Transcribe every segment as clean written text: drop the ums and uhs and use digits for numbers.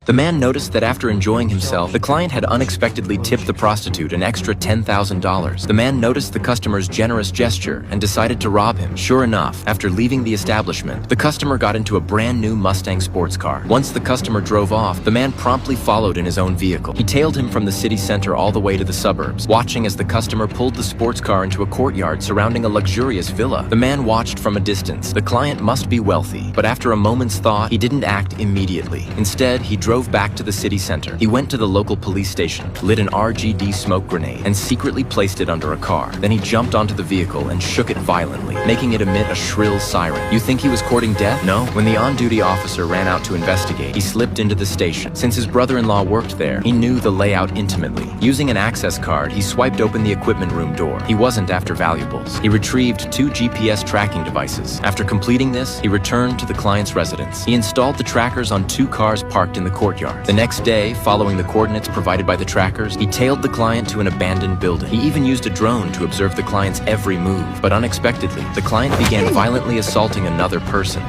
The man noticed that after enjoying himself, the client had unexpectedly tipped the prostitute an extra $10,000. The man noticed the customer's generous gesture and decided to rob him. Sure enough, after leaving the establishment, the customer got into a brand new Mustang sports car. Once the customer drove off, the man promptly followed in his own vehicle. He tailed him from the city center all the way to the suburbs, watching as the customer pulled the sports car into a courtyard surrounding a luxurious villa. The man watched from a distance. The client must be wealthy, but after a moment's thought, he didn't act immediately. Instead, he drove back to the city center. He went to the local police station, lit an RGD smoke grenade, and secretly placed it under a car. Then he jumped onto the vehicle and shook it violently, making it emit a shrill siren. You think he was courting death? No. When the on-duty officer ran out to investigate, he slipped into the station. Since his brother-in-law worked there, he knew the layout intimately. Using an access card, he swiped open the equipment room door. He wasn't after valuables. He retrieved 2 GPS tracking devices. After completing this, he returned to the client's residence. He installed the trackers on 2 cars parked in the courtyard. The next day, following the coordinates provided by the trackers, he tailed the client to an abandoned building. He even used a drone to observe the client's every move. But unexpectedly, the client began violently assaulting another person.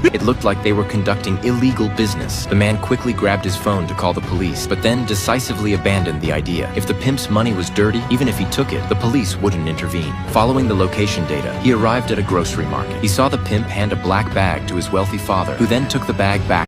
It looked like they were conducting illegal business. The man quickly grabbed his phone to call the police, but then decisively abandoned the idea. If the pimp's money was dirty, even if he took it, the police wouldn't intervene. Following the location data, he arrived at a grocery market. He saw the pimp hand a black bag to his wealthy father, who then took the bag back